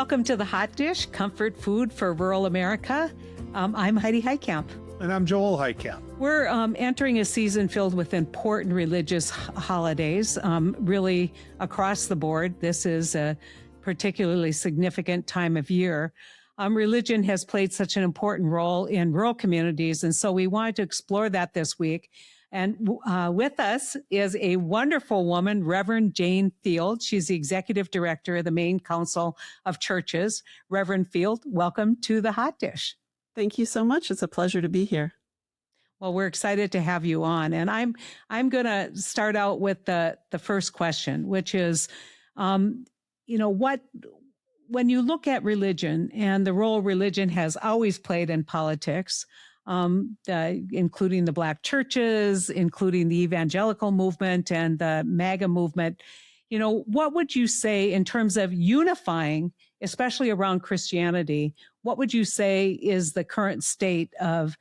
Welcome to the Hot Dish, comfort food for rural America. I'm Heidi Heitkamp. And I'm Joel Heitkamp. We're entering a season filled with important religious holidays, really across the board. This is a particularly significant time of year. Religion has played such an important role in rural communities, and so we wanted to explore that this week. And with us is a wonderful woman, Reverend Jane Field. She's the executive director of the Maine Council of Churches. Reverend Field, welcome to the Hot Dish. Thank you so much. It's a pleasure to be here. Well, we're excited to have you on. And I'm going to start out with the first question, which is, when you look at religion and the role religion has always played in politics, including the Black churches, including the evangelical movement and the MAGA movement, what would you say in terms of unifying, especially around Christianity? What would you say is the current state of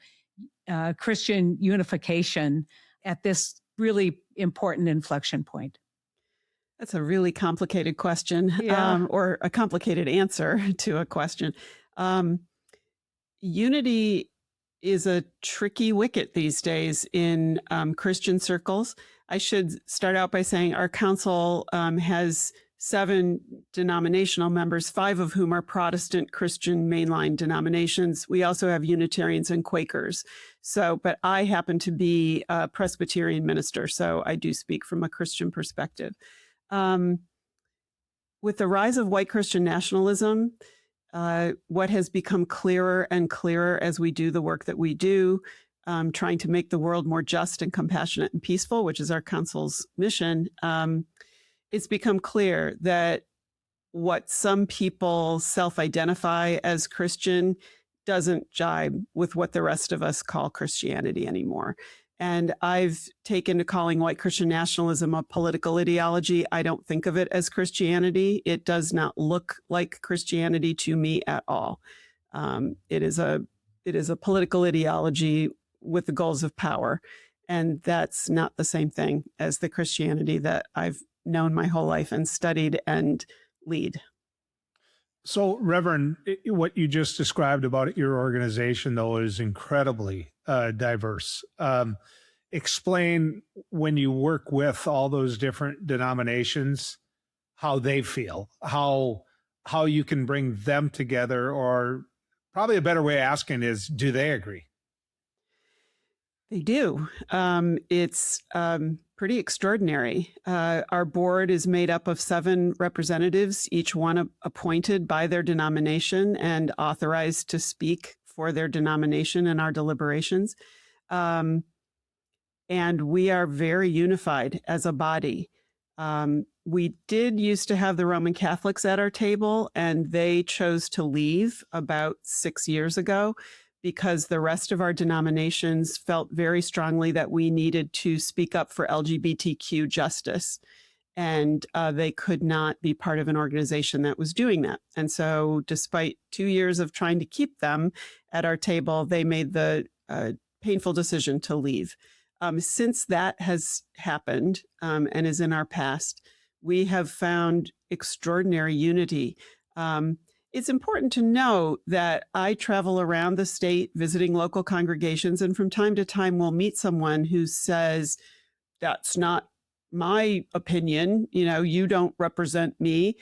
Christian unification at this really important inflection point? That's a really complicated question, or a complicated answer to a question. Unity is a tricky wicket these days in Christian circles. I should start out by saying our council has 7 denominational members, 5 of whom are Protestant Christian mainline denominations. We also have Unitarians and Quakers. But I happen to be a Presbyterian minister, so I do speak from a Christian perspective. With the rise of white Christian nationalism, what has become clearer and clearer as we do the work that we do, trying to make the world more just and compassionate and peaceful, which is our council's mission, it's become clear that what some people self-identify as Christian doesn't jibe with what the rest of us call Christianity anymore. And I've taken to calling white Christian nationalism a political ideology. I don't think of it as Christianity. It does not look like Christianity to me at all. It is a political ideology with the goals of power. And that's not the same thing as the Christianity that I've known my whole life and studied and lead. So, Reverend, what you just described about your organization, though, is incredibly diverse. Explain, when you work with all those different denominations, how they feel, how you can bring them together, or probably a better way of asking is, do they agree? They do. It's pretty extraordinary. Our board is made up of 7 representatives, each one appointed by their denomination and authorized to speak for their denomination in our deliberations. And we are very unified as a body. We did used to have the Roman Catholics at our table, and they chose to leave about 6 years ago, because the rest of our denominations felt very strongly that we needed to speak up for LGBTQ justice. And they could not be part of an organization that was doing that. And so despite 2 years of trying to keep them at our table, they made the painful decision to leave. Since that has happened and is in our past, we have found extraordinary unity. It's important to know that I travel around the state visiting local congregations, and from time to time we'll meet someone who says, that's not my opinion, you don't represent me.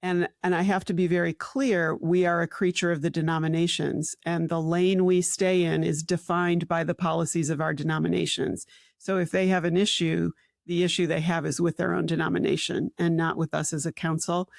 And I have to be very clear, we are a creature of the denominations, and the lane we stay in is defined by the policies of our denominations. So if they have an issue, the issue they have is with their own denomination and not with us as a council.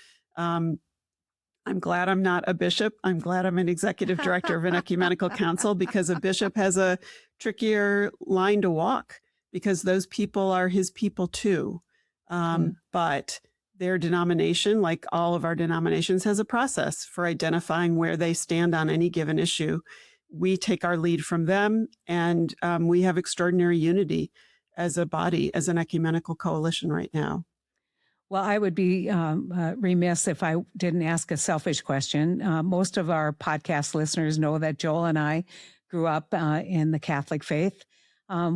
I'm glad I'm not a bishop. I'm glad I'm an executive director of an ecumenical council, because a bishop has a trickier line to walk, because those people are his people too. But their denomination, like all of our denominations, has a process for identifying where they stand on any given issue. We take our lead from them, and we have extraordinary unity as a body, as an ecumenical coalition right now. Well, I would be remiss if I didn't ask a selfish question. Most of our podcast listeners know that Joel and I grew up in the Catholic faith.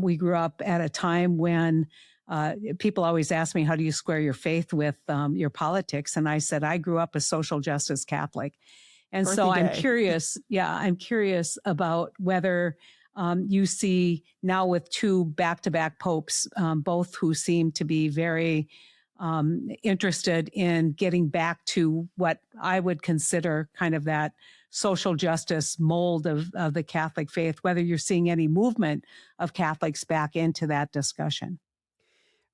We grew up at a time when people always ask me, how do you square your faith with your politics? And I said, I grew up a social justice Catholic. And so I'm curious, I'm curious about whether you see now with two back-to-back popes, both who seem to be very interested in getting back to what I would consider kind of that social justice mold of the Catholic faith, whether you're seeing any movement of Catholics back into that discussion.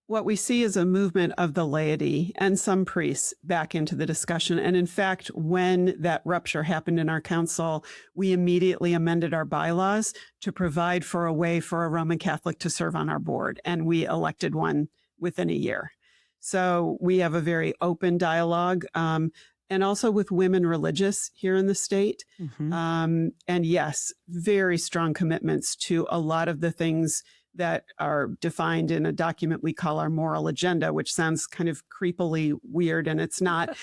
What we see is a movement of the laity and some priests back into the discussion. And in fact, when that rupture happened in our council, we immediately amended our bylaws to provide for a way for a Roman Catholic to serve on our board. And we elected one within a year. So we have a very open dialogue, and also with women religious here in the state. And yes, very strong commitments to a lot of the things that are defined in a document we call our moral agenda, which sounds kind of creepily weird, and it's not,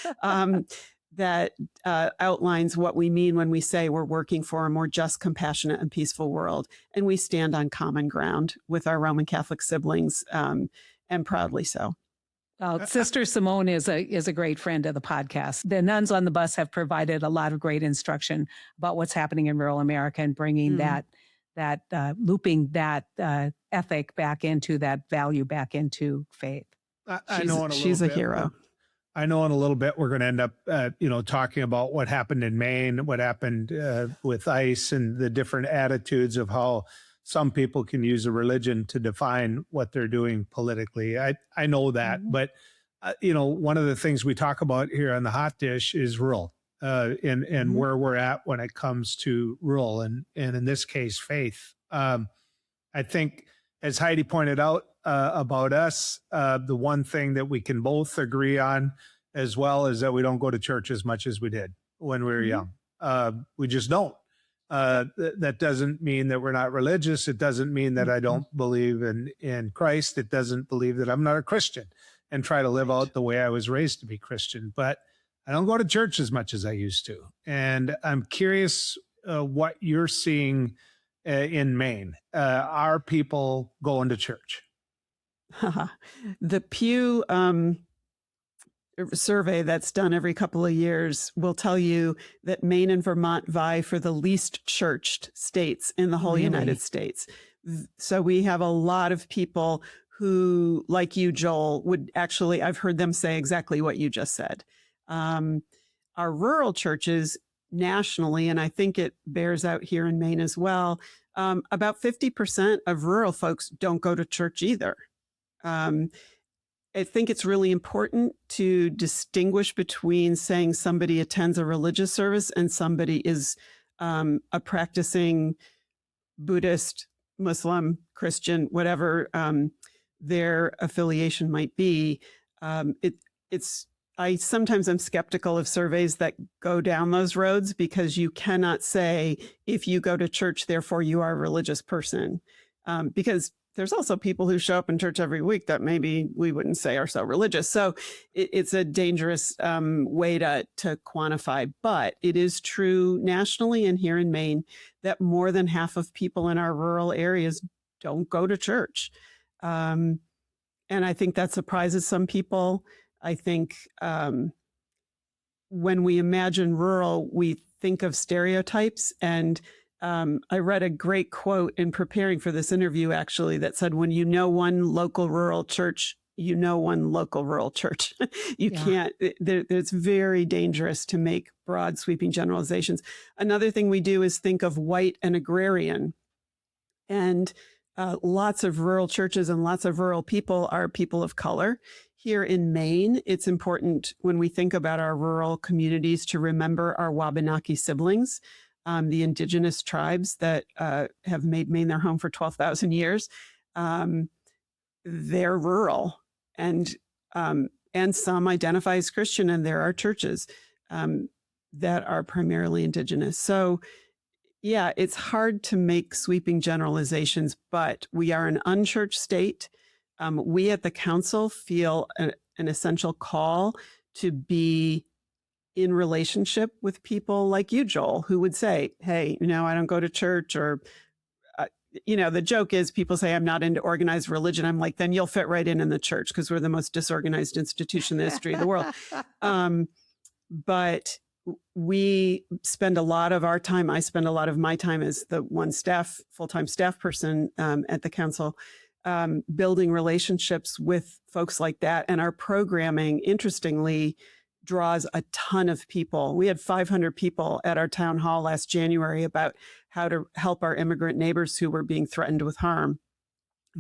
that outlines what we mean when we say we're working for a more just, compassionate, and peaceful world. And we stand on common ground with our Roman Catholic siblings, and proudly so. Sister Simone is a great friend of the podcast. The nuns on the bus have provided a lot of great instruction about what's happening in rural America and bringing looping that ethic back into that value back into faith. She's a hero. I know in a little bit we're going to end up, talking about what happened in Maine, what happened with ICE, and the different attitudes of how some people can use a religion to define what they're doing politically. I know that, but one of the things we talk about here on the hot dish is rural. And where we're at when it comes to rural and in this case, faith. I think, as Heidi pointed out about us, the one thing that we can both agree on as well is that we don't go to church as much as we did when we were young. We just don't. That doesn't mean that we're not religious. It doesn't mean that I don't believe in Christ. It doesn't believe that I'm not a Christian and try to live out the way I was raised to be Christian. But I don't go to church as much as I used to. And I'm curious what you're seeing in Maine. Are people going to church? The Pew survey that's done every couple of years will tell you that Maine and Vermont vie for the least churched states in the whole United States. So we have a lot of people who, like you, Joel, would actually, I've heard them say exactly what you just said. Our rural churches nationally, and I think it bears out here in Maine as well, about 50% of rural folks don't go to church either. I think it's really important to distinguish between saying somebody attends a religious service and somebody is a practicing Buddhist, Muslim, Christian, whatever their affiliation might be. I sometimes am skeptical of surveys that go down those roads, because you cannot say, if you go to church, therefore you are a religious person. Because there's also people who show up in church every week that maybe we wouldn't say are so religious. So it's a dangerous way to quantify. But it is true nationally and here in Maine that more than half of people in our rural areas don't go to church. And I think that surprises some people. I think when we imagine rural, we think of stereotypes. And I read a great quote in preparing for this interview, actually, that said, when you know one local rural church, you know one local rural church. You can't, it's very dangerous to make broad sweeping generalizations. Another thing we do is think of white and agrarian. And lots of rural churches and lots of rural people are people of color. Here in Maine, it's important when we think about our rural communities to remember our Wabanaki siblings, the indigenous tribes that have made Maine their home for 12,000 years. They're rural, and some identify as Christian, and there are churches that are primarily indigenous. So, yeah, it's hard to make sweeping generalizations, but we are an unchurched state. We at the council feel an essential call to be in relationship with people like you, Joel, who would say, hey, I don't go to church, or the joke is people say I'm not into organized religion. I'm like, then you'll fit right in the church because we're the most disorganized institution in the history of the world. But we spend a lot of our time, I spend a lot of my time as the one full-time staff person at the council, building relationships with folks like that. And our programming, interestingly, draws a ton of people. We had 500 people at our town hall last January about how to help our immigrant neighbors who were being threatened with harm.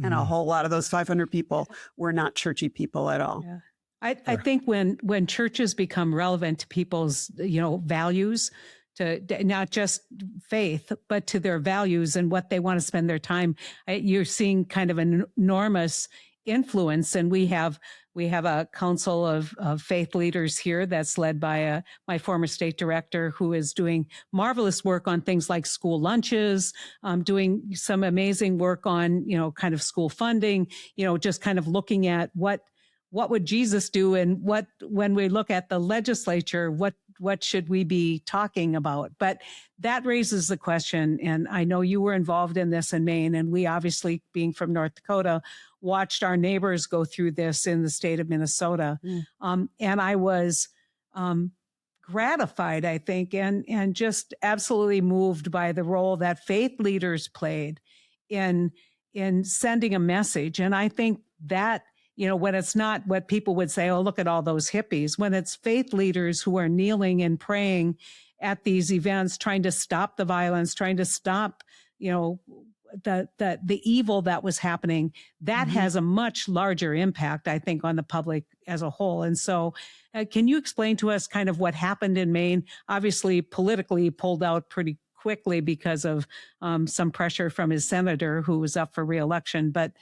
And a whole lot of those 500 people were not churchy people at all. Yeah. I think when churches become relevant to people's, values, to not just faith, but to their values and what they want to spend their time, you're seeing kind of an enormous influence. And we have a council of faith leaders here that's led by my former state director, who is doing marvelous work on things like school lunches, doing some amazing work on, kind of school funding, just kind of looking at what would Jesus do, and when we look at the legislature, what should we be talking about? But that raises the question, and I know you were involved in this in Maine, and we obviously, being from North Dakota, watched our neighbors go through this in the state of Minnesota. And I was gratified, I think, and just absolutely moved by the role that faith leaders played in sending a message. And I think that, when it's not what people would say, oh, look at all those hippies, when it's faith leaders who are kneeling and praying at these events, trying to stop the violence, trying to stop, the evil that was happening, that has a much larger impact, I think, on the public as a whole. And so can you explain to us kind of what happened in Maine? Obviously, politically pulled out pretty quickly because of some pressure from his senator who was up for re-election. But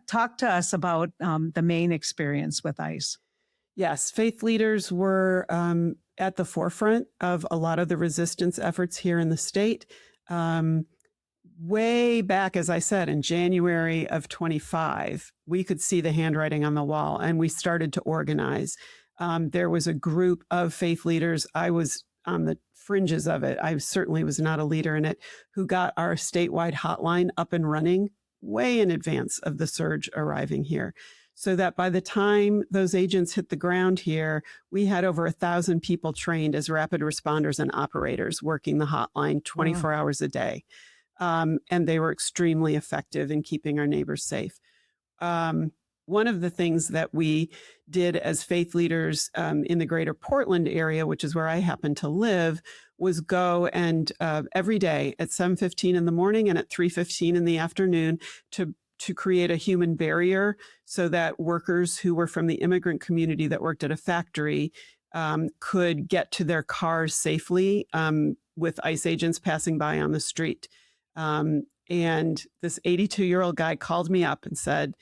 talk to us about the Maine experience with ICE. Yes, faith leaders were at the forefront of a lot of the resistance efforts here in the state. Way back, as I said, in January of 25, we could see the handwriting on the wall, and we started to organize. There was a group of faith leaders. I was on the fringes of it. I certainly was not a leader in it, who got our statewide hotline up and running way in advance of the surge arriving here, so that by the time those agents hit the ground here, we had over 1,000 people trained as rapid responders and operators working the hotline 24 hours a day. And they were extremely effective in keeping our neighbors safe. One of the things that we did as faith leaders in the greater Portland area, which is where I happen to live, was go and every day at 7:15 in the morning and at 3:15 in the afternoon to create a human barrier so that workers who were from the immigrant community that worked at a factory could get to their cars safely with ICE agents passing by on the street. And this 82-year-old guy called me up and said,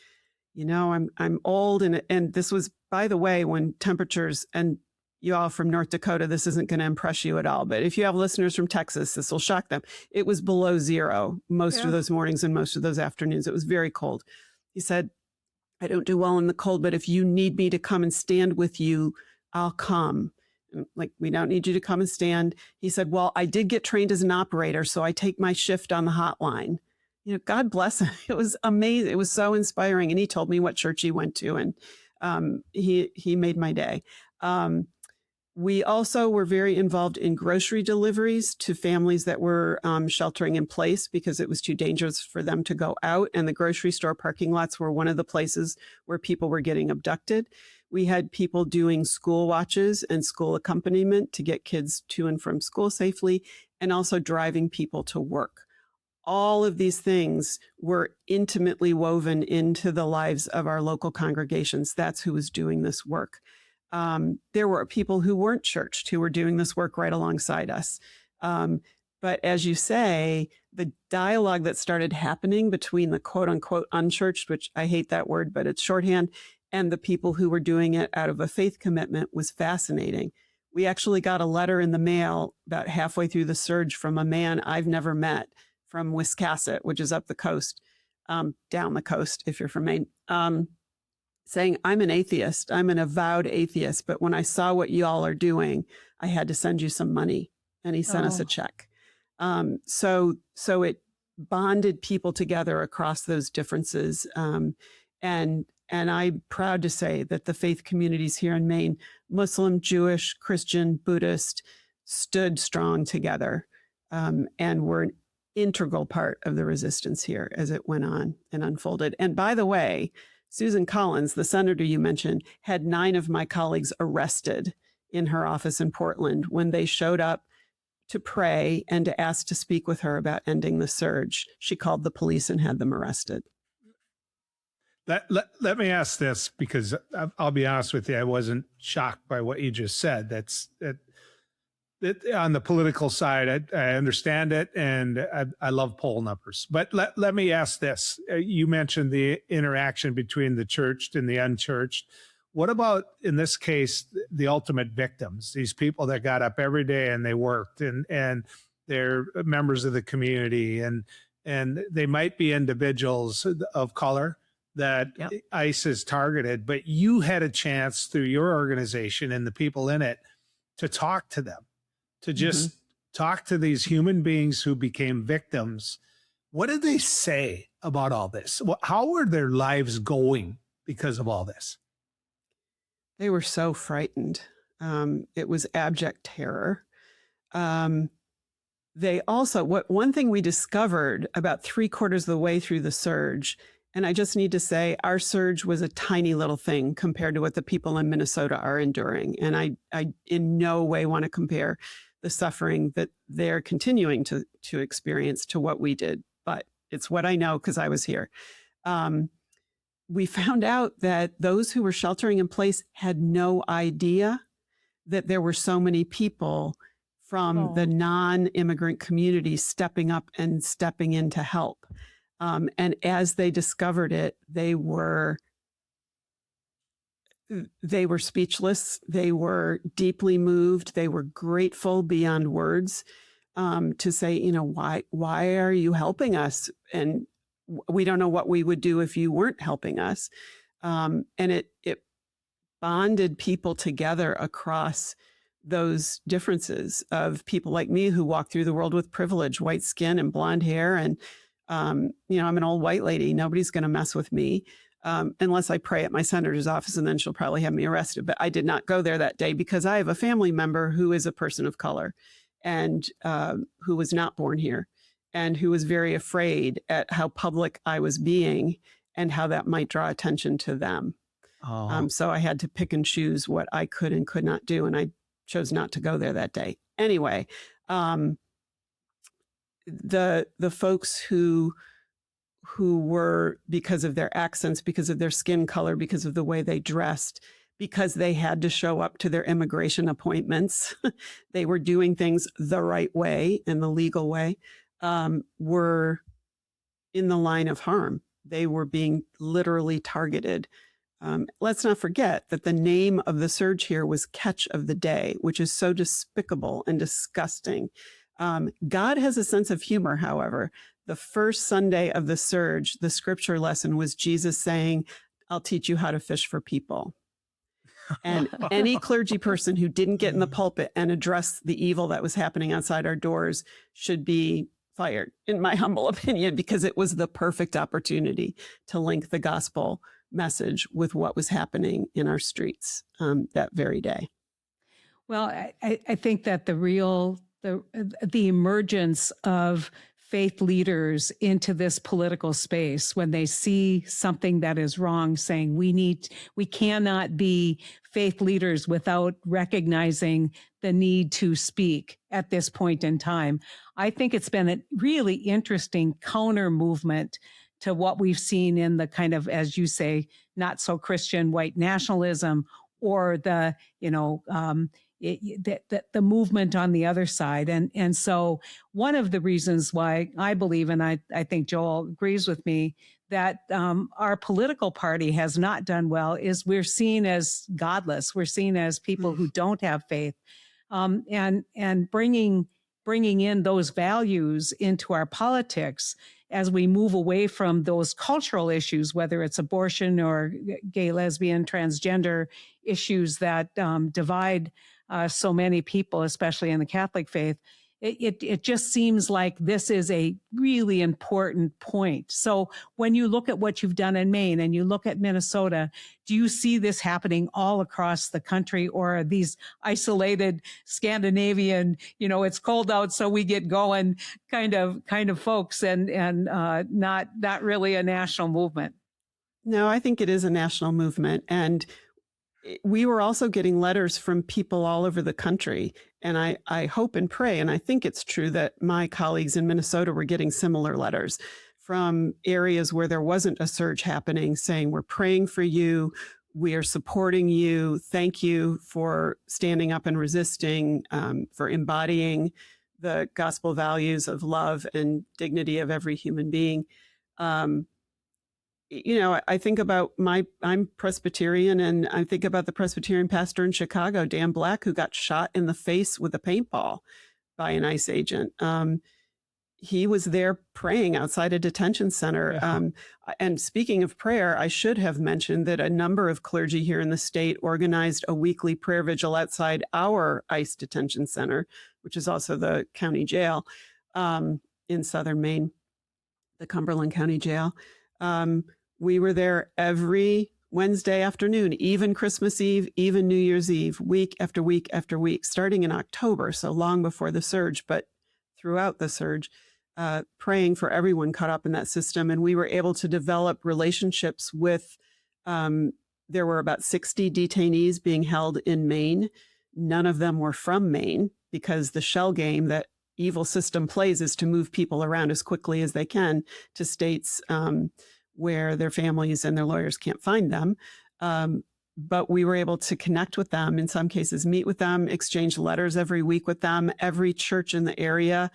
I'm old. And this was, by the way, when temperatures, and you all from North Dakota, this isn't going to impress you at all. But if you have listeners from Texas, this will shock them. It was below zero most of those mornings and most of those afternoons. It was very cold. He said, I don't do well in the cold, but if you need me to come and stand with you, I'll come. Like, we don't need you to come and stand. He said, well, I did get trained as an operator, so I take my shift on the hotline. God bless him. It was amazing. It was so inspiring. And he told me what church he went to, and he made my day. We also were very involved in grocery deliveries to families that were sheltering in place because it was too dangerous for them to go out. And the grocery store parking lots were one of the places where people were getting abducted. We had people doing school watches and school accompaniment to get kids to and from school safely, and also driving people to work. All of these things were intimately woven into the lives of our local congregations. That's who was doing this work. There were people who weren't churched who were doing this work right alongside us. But as you say, the dialogue that started happening between the quote unquote unchurched, which I hate that word, but it's shorthand, and the people who were doing it out of a faith commitment was fascinating. We actually got a letter in the mail about halfway through the surge from a man I've never met from Wiscasset, which is up the coast, down the coast if you're from Maine, saying, I'm an atheist. I'm an avowed atheist. But when I saw what you all are doing, I had to send you some money. And he sent us a check. So it bonded people together across those differences. And I'm proud to say that the faith communities here in Maine, Muslim, Jewish, Christian, Buddhist, stood strong together, and were an integral part of the resistance here as it went on and unfolded. And by the way, Susan Collins, the senator you mentioned, had 9 of my colleagues arrested in her office in Portland when they showed up to pray and to ask to speak with her about ending the surge. She called the police and had them arrested. Let me ask this, because I'll be honest with you, I wasn't shocked by what you just said. That on the political side, I understand it, and I love poll numbers. But let me ask this. You mentioned the interaction between the churched and the unchurched. What about, in this case, the ultimate victims, these people that got up every day and they worked, and they're members of the community, and they might be individuals of color that Yep. ICE has targeted, but you had a chance through your organization and the people in it to talk to them, to just talk to these human beings who became victims. What did they say about all this? How were their lives going because of all this? They were so frightened. It was abject terror. They also, one thing we discovered about 3/4 of the way through the surge, and I just need to say, our surge was a tiny little thing compared to what the people in Minnesota are enduring. And I in no way want to compare the suffering that they're continuing to experience to what we did, but it's what I know because I was here. We found out that those who were sheltering in place had no idea that there were so many people from the non-immigrant community stepping up and stepping in to help. And as they discovered it, they were speechless. They were deeply moved. They were grateful beyond words, to say, why are you helping us? And we don't know what we would do if you weren't helping us. And it bonded people together across those differences of people like me who walk through the world with privilege, white skin and blonde hair. And, I'm an old white lady. Nobody's going to mess with me unless I pray at my senator's office, and then she'll probably have me arrested. But I did not go there that day because I have a family member who is a person of color and who was not born here, and who was very afraid at how public I was being and how that might draw attention to them. So I had to pick and choose what I could and could not do, and I chose not to go there that day. Anyway, the folks who were, because of their accents, because of their skin color, because of the way they dressed, because they had to show up to their immigration appointments, they were doing things the right way and the legal way, were in the line of harm. They were being literally targeted. Let's not forget that the name of the surge here was Catch of the Day, which is so despicable and disgusting. God has a sense of humor, however. The first Sunday of the surge, the scripture lesson was Jesus saying, "I'll teach you how to fish for people." And any clergy person who didn't get in the pulpit and address the evil that was happening outside our doors should be fired, in my humble opinion, because it was the perfect opportunity to link the gospel message with what was happening in our streets that very day. Well, I think that the emergence of faith leaders into this political space, when they see something that is wrong, saying we cannot be faith leaders without recognizing the need to speak at this point in time. I think it's been a really interesting counter movement to what we've seen in the kind of, as you say, not so Christian white nationalism, or the movement on the other side. And so one of the reasons why I believe, and I think Joel agrees with me, that our political party has not done well is we're seen as godless. We're seen as people who don't have faith, and bringing in those values into our politics as we move away from those cultural issues, whether it's abortion or gay, lesbian, transgender issues that divide so many people, especially in the Catholic faith, it just seems like this is a really important point. So when you look at what you've done in Maine and you look at Minnesota, do you see this happening all across the country, or are these isolated Scandinavian, it's cold out, so we get going kind of folks, and not really a national movement? No, I think it is a national movement. And we were also getting letters from people all over the country. And I hope and pray, and I think it's true, that my colleagues in Minnesota were getting similar letters from areas where there wasn't a surge happening, saying, we're praying for you, we are supporting you, thank you for standing up and resisting, for embodying the gospel values of love and dignity of every human being. I think about I'm Presbyterian, and I think about the Presbyterian pastor in Chicago, Dan Black, who got shot in the face with a paintball by an ICE agent. He was there praying outside a detention center. Yeah. And speaking of prayer, I should have mentioned that a number of clergy here in the state organized a weekly prayer vigil outside our ICE detention center, which is also the county jail in southern Maine, the Cumberland County Jail. We were there every Wednesday afternoon, even Christmas Eve, even New Year's Eve, week after week after week, starting in October, so long before the surge, but throughout the surge, praying for everyone caught up in that system. And we were able to develop relationships with, there were about 60 detainees being held in Maine. None of them were from Maine, because the shell game that evil system plays is to move people around as quickly as they can to states where their families and their lawyers can't find them. But we were able to connect with them, in some cases meet with them, exchange letters every week with them. Every church in the area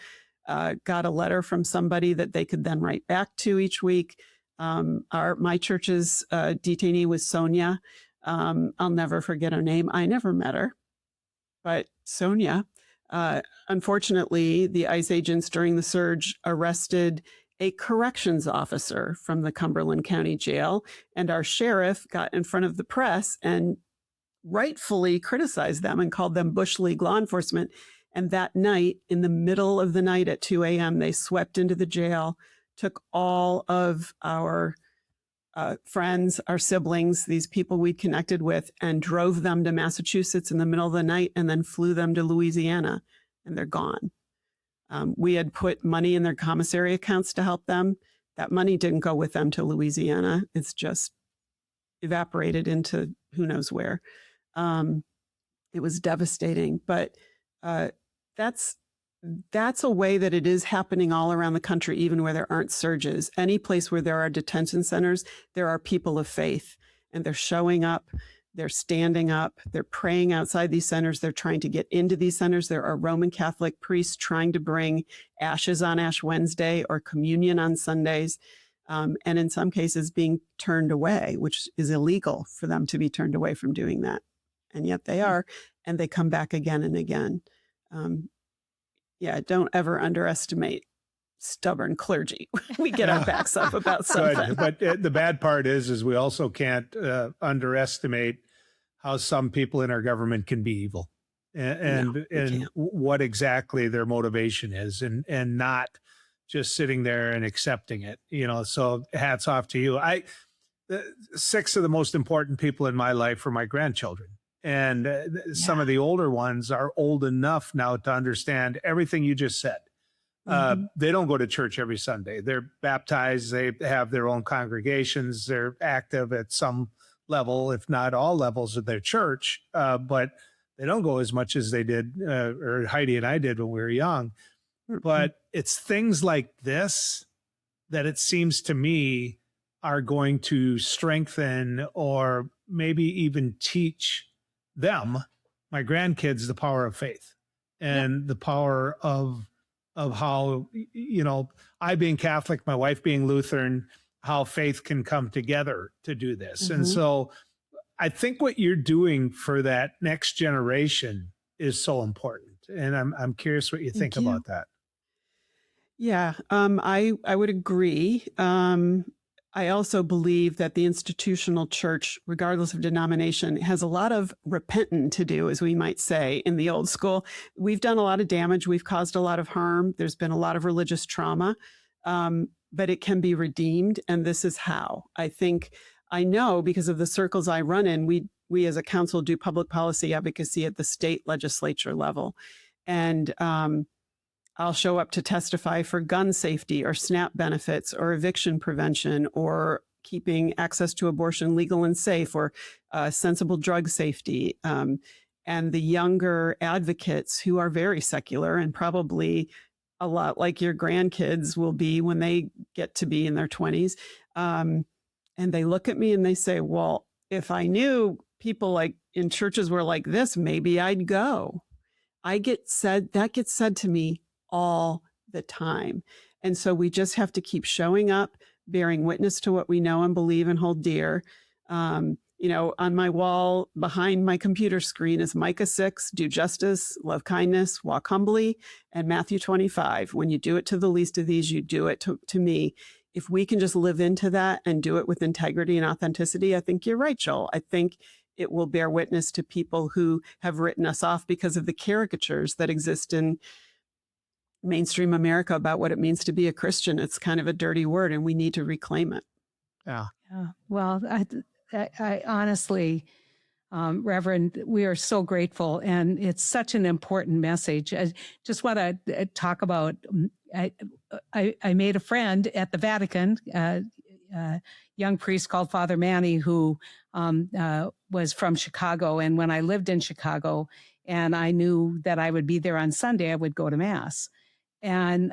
got a letter from somebody that they could then write back to each week. My church's detainee was Sonia. I'll never forget her name. I never met her, but Sonia. Unfortunately, the ICE agents during the surge arrested a corrections officer from the Cumberland County Jail, and our sheriff got in front of the press and rightfully criticized them and called them Bush League law enforcement. And that night, in the middle of the night at 2 a.m., they swept into the jail, took all of our friends, our siblings, these people we connected with, and drove them to Massachusetts in the middle of the night, and then flew them to Louisiana, and they're gone. We had put money in their commissary accounts to help them. That money didn't go with them to Louisiana. It's just evaporated into who knows where. It was devastating, but that's a way that it is happening all around the country, even where there aren't surges. Any place where there are detention centers, there are people of faith, and they're showing up. They're standing up, they're praying outside these centers, they're trying to get into these centers. There are Roman Catholic priests trying to bring ashes on Ash Wednesday or communion on Sundays, and in some cases being turned away, which is illegal for them to be turned away from doing that. And yet they are, and they come back again and again. Don't ever underestimate stubborn clergy. We get our backs up about something. But the bad part is we also can't underestimate how some people in our government can be evil, and what exactly their motivation is, and not just sitting there and accepting it. So hats off to you. 6 of the most important people in my life are my grandchildren. And some of the older ones are old enough now to understand everything you just said. They don't go to church every Sunday. They're baptized. They have their own congregations. They're active at some level, if not all levels of their church. But they don't go as much as they did, or Heidi and I did when we were young. But it's things like this that it seems to me are going to strengthen, or maybe even teach them, my grandkids, the power of faith and the power of how, I being Catholic, my wife being Lutheran, how faith can come together to do this. And so I think what you're doing for that next generation is so important. And I'm curious what you think about that. Yeah, I would agree. I also believe that the institutional church, regardless of denomination, has a lot of repenting to do, as we might say in the old school. We've done a lot of damage. We've caused a lot of harm. There's been a lot of religious trauma, but it can be redeemed. And this is how. I know because of the circles I run in, we as a council do public policy advocacy at the state legislature level. And I'll show up to testify for gun safety or SNAP benefits or eviction prevention or keeping access to abortion legal and safe or sensible drug safety. And the younger advocates who are very secular and probably a lot like your grandkids will be when they get to be in their 20s. And they look at me and they say, well, if I knew people like in churches were like this, maybe I'd go. That gets said to me all the time. And so we just have to keep showing up, bearing witness to what we know and believe and hold dear. On my wall behind my computer screen is Micah 6, do justice, love kindness, walk humbly, and Matthew 25. When you do it to the least of these, you do it to me. If we can just live into that and do it with integrity and authenticity, I think you're right, Joel. I think it will bear witness to people who have written us off because of the caricatures that exist in mainstream America about what it means to be a Christian. It's kind of a dirty word, and we need to reclaim it. Yeah. Well, I honestly, Reverend, we are so grateful, and it's such an important message. I just want to talk about, I made a friend at the Vatican, a young priest called Father Manny, who was from Chicago. And when I lived in Chicago and I knew that I would be there on Sunday, I would go to Mass. And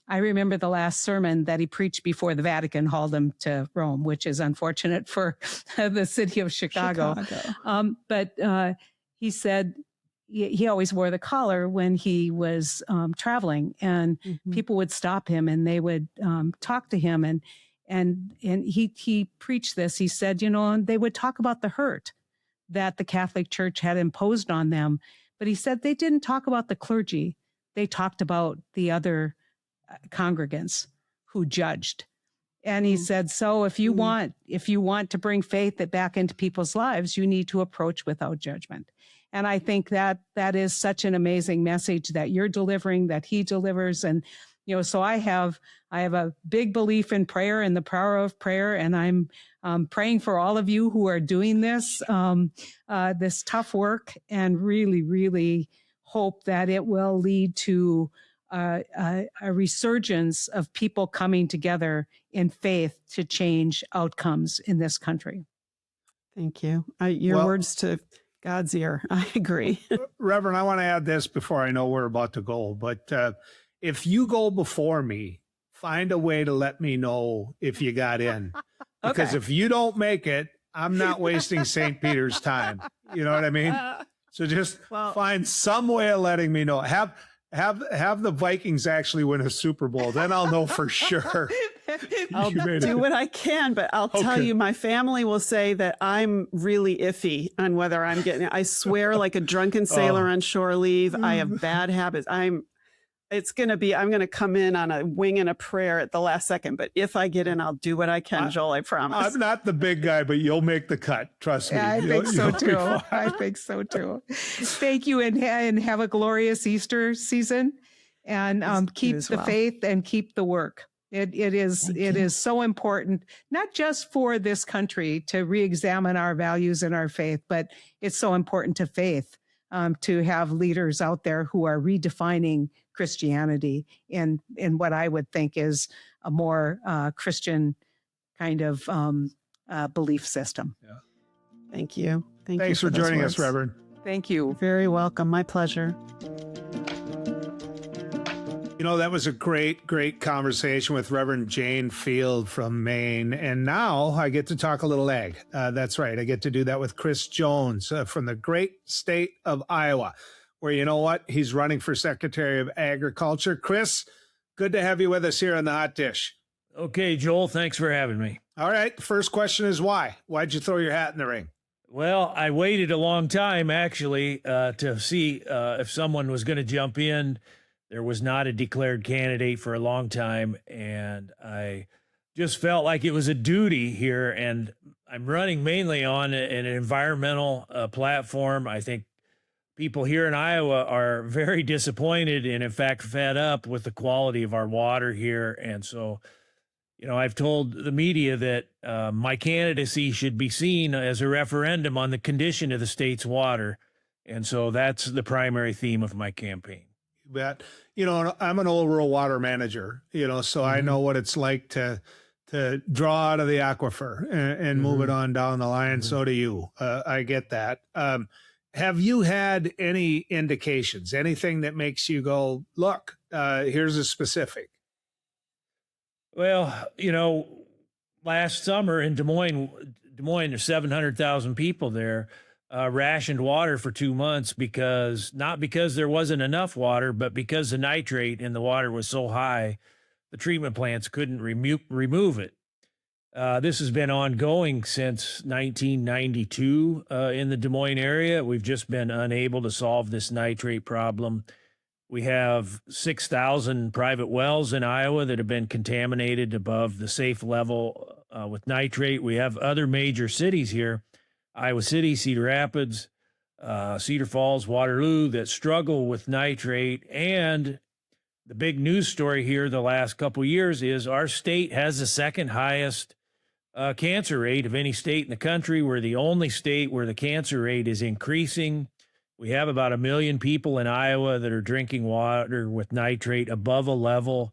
I remember the last sermon that he preached before the Vatican hauled him to Rome, which is unfortunate for the city of Chicago. But he said he always wore the collar when he was traveling, and people would stop him and they would talk to him. And he preached this. He said, they would talk about the hurt that the Catholic Church had imposed on them. But he said they didn't talk about the clergy. They talked about the other congregants who judged. And he said, so if you want to bring faith back into people's lives, you need to approach without judgment. And I think that is such an amazing message that you're delivering, that he delivers. And, so I have a big belief in prayer and the power of prayer. And I'm praying for all of you who are doing this tough work, and really, really hope that it will lead to a resurgence of people coming together in faith to change outcomes in this country. Thank you. Your words to God's ear. I agree. Reverend, I want to add this before I know we're about to go, but if you go before me, find a way to let me know if you got in. Because if you don't make it, I'm not wasting St. Peter's time. You know what I mean? So just find some way of letting me know. Have the Vikings actually win a Super Bowl. Then I'll know for sure. I'll do what I can, but I'll tell you, my family will say that I'm really iffy on whether I'm getting it. I swear like a drunken sailor on shore leave. I have bad habits. I'm going to come in on a wing and a prayer at the last second. But if I get in, I'll do what I can, Joel, I promise. I'm not the big guy, but you'll make the cut. Trust me. Yeah, I think so too. I think so too. Thank you, and have a glorious Easter season, and keep the faith and keep the work. It is so important, not just for this country to re-examine our values and our faith, but it's so important to faith to have leaders out there who are redefining Christianity in what I would think is a more Christian kind of belief system. Yeah. Thank you. Thanks for joining us, Reverend. Thank you. Very welcome. My pleasure. That was a great conversation with Reverend Jane Field from Maine. And now I get to talk a little ag. That's right. I get to do that with Chris Jones from the great state of Iowa, where you know what? He's running for Secretary of Agriculture. Chris, good to have you with us here on the Hot Dish. Okay, Joel, thanks for having me. All right. The first question is why? Why'd you throw your hat in the ring? Well, I waited a long time, actually, to see if someone was going to jump in. There was not a declared candidate for a long time, and I just felt like it was a duty here. And I'm running mainly on an environmental platform. I think people here in Iowa are very disappointed and, in fact, fed up with the quality of our water here. And so, I've told the media that my candidacy should be seen as a referendum on the condition of the state's water. And so that's the primary theme of my campaign. You bet. I'm an old rural water manager, so I know what it's like to draw out of the aquifer and move it on down the line. So do you. I get that. Have you had any indications, anything that makes you go, look, here's a specific? Well, last summer in Des Moines, there's 700,000 people there, rationed water for 2 months not because there wasn't enough water, but because the nitrate in the water was so high, the treatment plants couldn't remove it. This has been ongoing since 1992 in the Des Moines area. We've just been unable to solve this nitrate problem. We have 6,000 private wells in Iowa that have been contaminated above the safe level with nitrate. We have other major cities here, Iowa City, Cedar Rapids, Cedar Falls, Waterloo, that struggle with nitrate. And the big news story here the last couple of years is our state has the second highest cancer rate of any state in the country. We're the only state where the cancer rate is increasing. We have about 1 million people in Iowa that are drinking water with nitrate above a level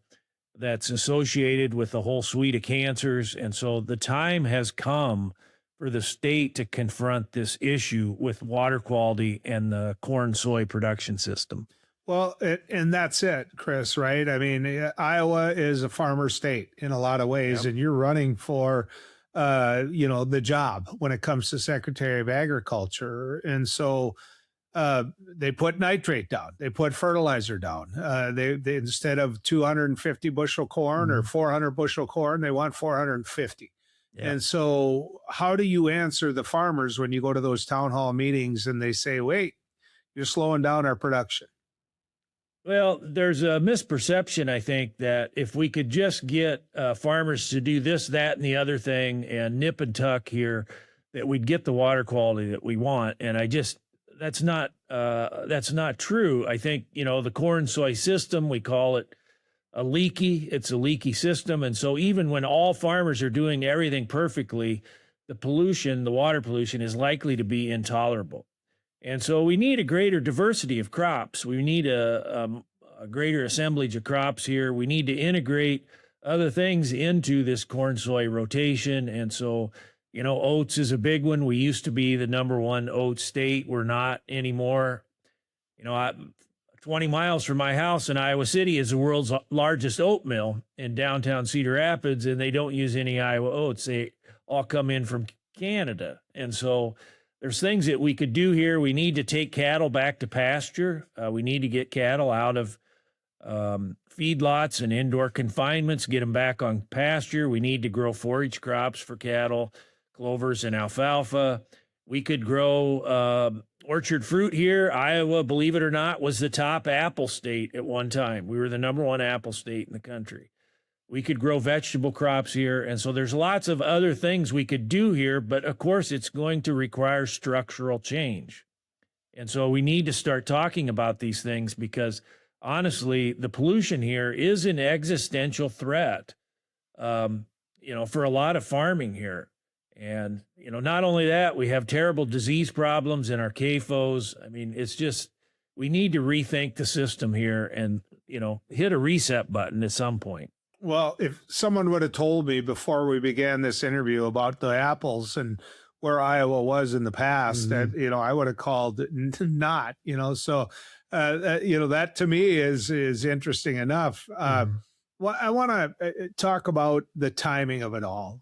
that's associated with the whole suite of cancers. And so the time has come for the state to confront this issue with water quality and the corn soy production system. Well, and that's it, Chris, right? I mean, Iowa is a farmer state in a lot of ways, and you're running for, the job when it comes to Secretary of Agriculture. And so they put nitrate down, they put fertilizer down. They instead of 250 bushel corn or 400 bushel corn, they want 450. Yeah. And so how do you answer the farmers when you go to those town hall meetings and they say, wait, you're slowing down our production? Well, there's a misperception, I think, that if we could just get farmers to do this, that, and the other thing and nip and tuck here, that we'd get the water quality that we want. And that's not true. I think, the corn soy system, we call it it's a leaky system. And so even when all farmers are doing everything perfectly, the water pollution is likely to be intolerable. And so we need a greater diversity of crops. We need a greater assemblage of crops here. We need to integrate other things into this corn soy rotation. And so, oats is a big one. We used to be the #1 oat state. We're not anymore. 20 miles from my house in Iowa City is the world's largest oat mill in downtown Cedar Rapids, and they don't use any Iowa oats. They all come in from Canada. And so there's things that we could do here. We need to take cattle back to pasture. We need to get cattle out of feedlots and indoor confinements, get them back on pasture. We need to grow forage crops for cattle, clovers and alfalfa. We could grow orchard fruit here. Iowa, believe it or not, was the top apple state at one time. We were the #1 apple state in the country. We could grow vegetable crops here. And so there's lots of other things we could do here, but of course it's going to require structural change. And so we need to start talking about these things because honestly, the pollution here is an existential threat, for a lot of farming here. And, not only that, we have terrible disease problems in our CAFOs. I mean, it's just, we need to rethink the system here and, hit a reset button at some point. Well, if someone would have told me before we began this interview about the apples and where Iowa was in the past, that, I would have called it not, so, that to me is interesting enough. Well, I want to talk about the timing of it all.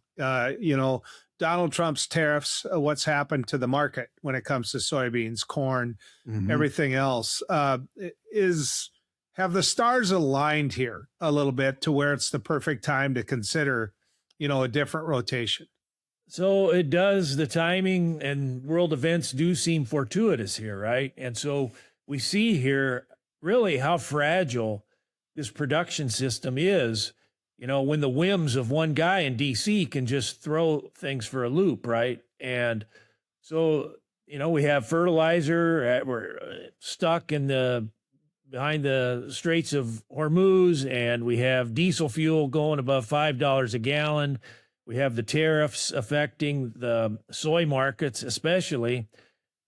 Donald Trump's tariffs, what's happened to the market when it comes to soybeans, corn, everything else, have the stars aligned here a little bit to where it's the perfect time to consider, a different rotation? So it does. The timing and world events do seem fortuitous here, right? And so we see here really how fragile this production system is. when the whims of one guy in DC can just throw things for a loop, right? And so, we have fertilizer, we're stuck behind the Straits of Hormuz, and we have diesel fuel going above $5 a gallon. We have the tariffs affecting the soy markets, especially.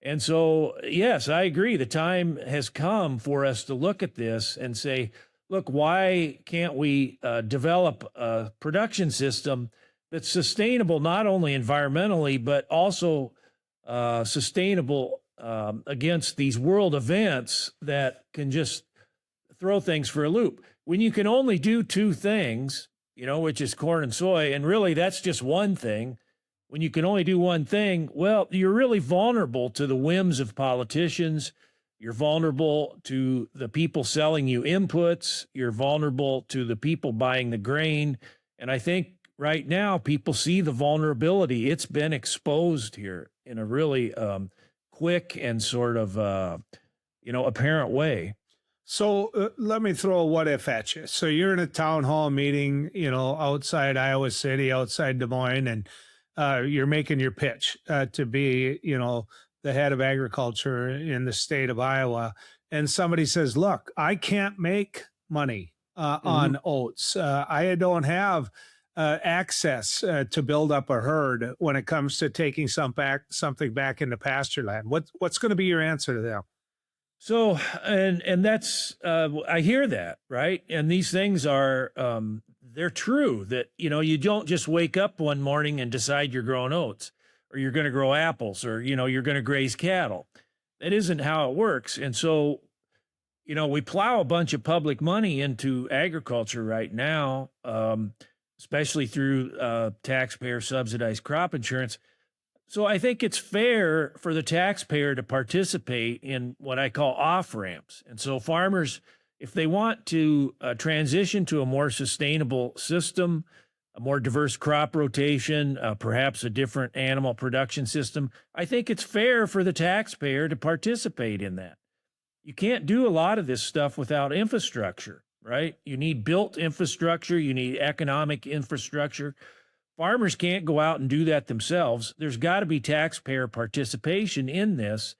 And so, yes, I agree. The time has come for us to look at this and say, look, why can't we develop a production system that's sustainable, not only environmentally, but also sustainable against these world events that can just throw things for a loop? When you can only do two things, which is corn and soy, and really that's just one thing. When you can only do one thing, well, you're really vulnerable to the whims of politicians. You're vulnerable to the people selling you inputs. You're vulnerable to the people buying the grain. And I think right now people see the vulnerability. It's been exposed here in a really quick and sort of, apparent way. So let me throw a what if at you. So you're in a town hall meeting, outside Iowa City, outside Des Moines, and you're making your pitch to be, the head of agriculture in the state of Iowa. And somebody says, look, I can't make money on oats. I don't have access to build up a herd when it comes to taking something back into pasture land. What's going to be your answer to them? So, and that's, I hear that, right? And these things are, they're true that, you don't just wake up one morning and decide you're growing oats or you're going to grow apples or, you're going to graze cattle. That isn't how it works. And so, we plow a bunch of public money into agriculture right now, especially through taxpayer subsidized crop insurance. So I think it's fair for the taxpayer to participate in what I call off-ramps. And so farmers, if they want to transition to a more sustainable system, a more diverse crop rotation, perhaps a different animal production system, I think it's fair for the taxpayer to participate in that. You can't do a lot of this stuff without infrastructure, right? You need built infrastructure, you need economic infrastructure. Farmers can't go out and do that themselves. There's got to be taxpayer participation in this.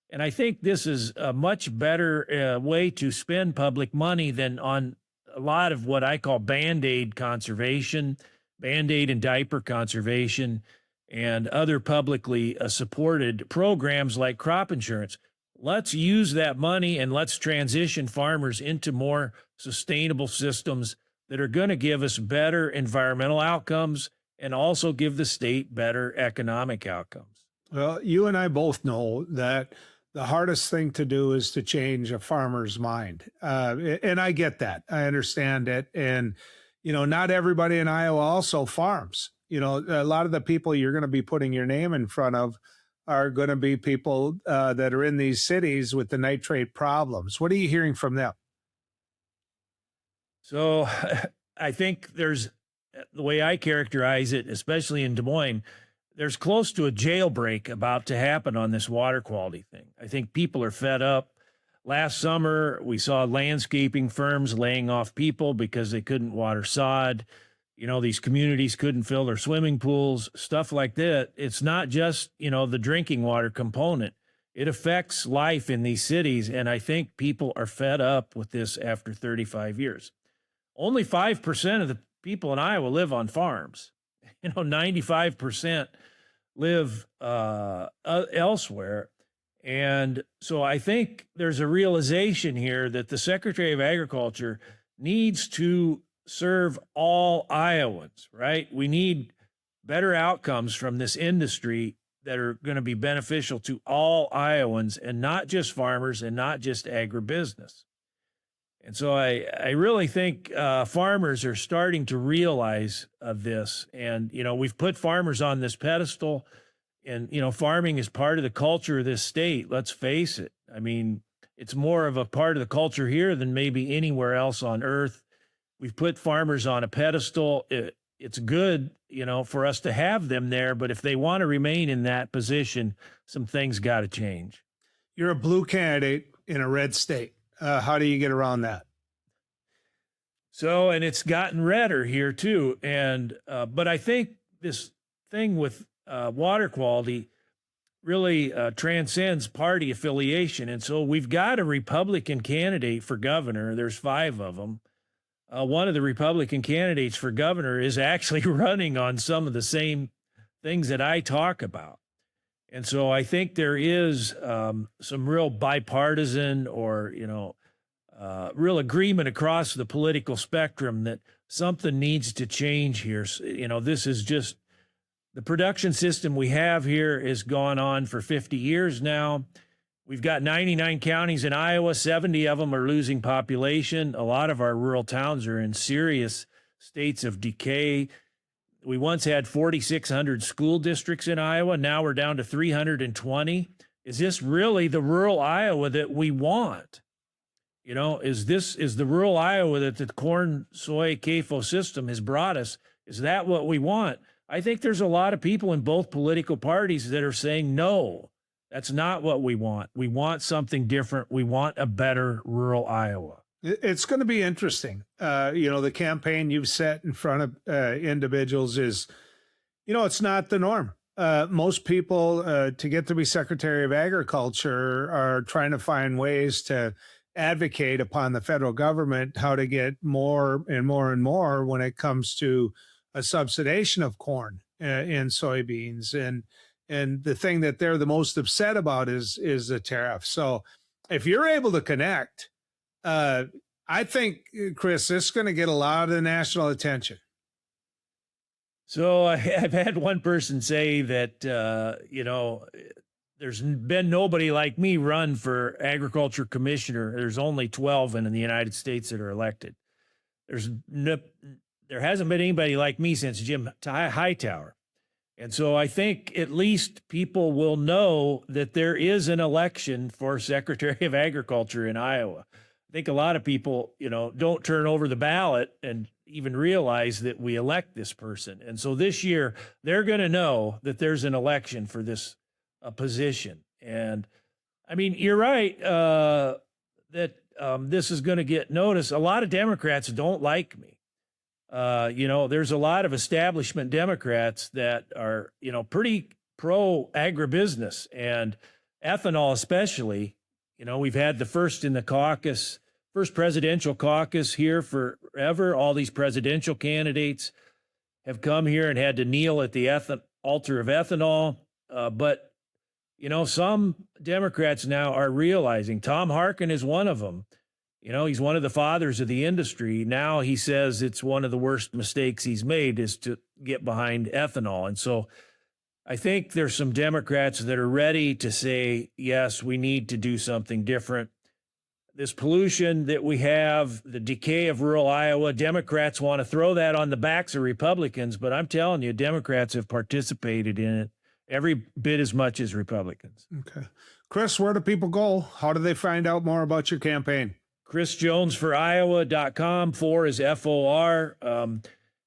And I think this is a much better way to spend public money than on a lot of what I call Band-Aid conservation, Band-Aid and diaper conservation, and other publicly supported programs like crop insurance. Let's use that money and let's transition farmers into more sustainable systems that are going to give us better environmental outcomes and also give the state better economic outcomes. Well, you and I both know that the hardest thing to do is to change a farmer's mind. And I get that. I understand it. And, not everybody in Iowa also farms. A lot of the people you're going to be putting your name in front of are going to be people that are in these cities with the nitrate problems. What are you hearing from them? So I think there's, the way I characterize it, especially in Des Moines, there's close to a jailbreak about to happen on this water quality thing. I think people are fed up. Last summer, we saw landscaping firms laying off people because they couldn't water sod. These communities couldn't fill their swimming pools, stuff like that. It's not just, the drinking water component. It affects life in these cities. And I think people are fed up with this after 35 years. Only 5% of the people in Iowa live on farms. 95% live elsewhere. And so I think there's a realization here that the Secretary of Agriculture needs to serve all Iowans, right? We need better outcomes from this industry that are going to be beneficial to all Iowans and not just farmers and not just agribusiness. And so I really think farmers are starting to realize this. And, we've put farmers on this pedestal and, farming is part of the culture of this state. Let's face it. I mean, it's more of a part of the culture here than maybe anywhere else on earth. We've put farmers on a pedestal. It's good, for us to have them there. But if they want to remain in that position, some things got to change. You're a blue candidate in a red state. How do you get around that? So, and it's gotten redder here too. And, but I think this thing with water quality really transcends party affiliation. And so we've got a Republican candidate for governor. There's 5 of them. One of the Republican candidates for governor is actually running on some of the same things that I talk about. And so I think there is some real bipartisan or, real agreement across the political spectrum that something needs to change here. So, this is just the production system we have here has gone on for 50 years now. We've got 99 counties in Iowa. 70 of them are losing population. A lot of our rural towns are in serious states of decay. We once had 4,600 school districts in Iowa. Now we're down to 320. Is this really the rural Iowa that we want? Is the rural Iowa that the corn, soy, CAFO system has brought us? Is that what we want? I think there's a lot of people in both political parties that are saying, no, that's not what we want. We want something different. We want a better rural Iowa. It's going to be interesting. The campaign you've set in front of individuals is, it's not the norm. Most people to get to be Secretary of Agriculture are trying to find ways to advocate upon the federal government how to get more and more and more when it comes to a subsidization of corn and soybeans. And the thing that they're the most upset about is the tariff. So if you're able to connect, I think, Chris, this is going to get a lot of national attention. So I've had one person say that, there's been nobody like me run for agriculture commissioner. There's only 12 in the United States that are elected. There hasn't been anybody like me since Jim Hightower. And so I think at least people will know that there is an election for Secretary of Agriculture in Iowa. I think a lot of people, don't turn over the ballot and even realize that we elect this person. And so this year, they're going to know that there's an election for this position. And I mean, you're right that this is going to get noticed. A lot of Democrats don't like me. There's a lot of establishment Democrats that are, pretty pro agribusiness and ethanol, especially. We've had the first presidential caucus here forever. All these presidential candidates have come here and had to kneel at the altar of ethanol. But some Democrats now are realizing, Tom Harkin is one of them. He's one of the fathers of the industry. Now he says it's one of the worst mistakes he's made is to get behind ethanol. And so I think there's some Democrats that are ready to say, yes, we need to do something different. This pollution that we have, the decay of rural Iowa, Democrats want to throw that on the backs of Republicans. But I'm telling you, Democrats have participated in it every bit as much as Republicans. Okay. Chris, where do people go? How do they find out more about your campaign? ChrisJonesForIowa.com. 4 is FOR.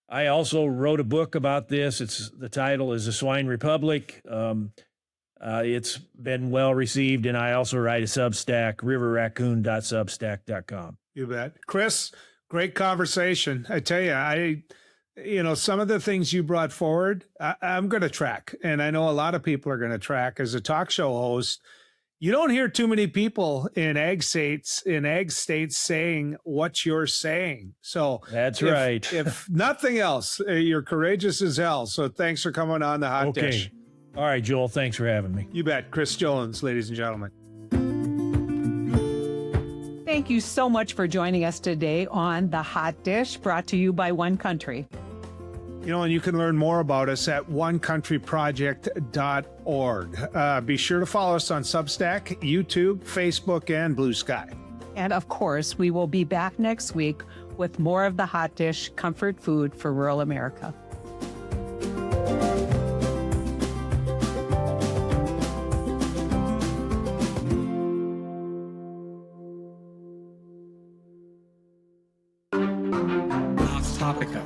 I also wrote a book about this. The title is The Swine Republic. It's been well received, and I also write a Substack, riverraccoon.substack.com. You bet. Chris, great conversation. I tell you, some of the things you brought forward, I'm going to track, and I know a lot of people are going to track. As a talk show host, you don't hear too many people in ag states saying what you're saying. So that's right. If nothing else, you're courageous as hell. So thanks for coming on the Hot Dish. All right, Joel, thanks for having me. You bet. Chris Jones, ladies and gentlemen. Thank you so much for joining us today on The Hot Dish, brought to you by One Country. And you can learn more about us at onecountryproject.org. Be sure to follow us on Substack, YouTube, Facebook, and Blue Sky. And of course, we will be back next week with more of The Hot Dish, comfort food for rural America. Topica.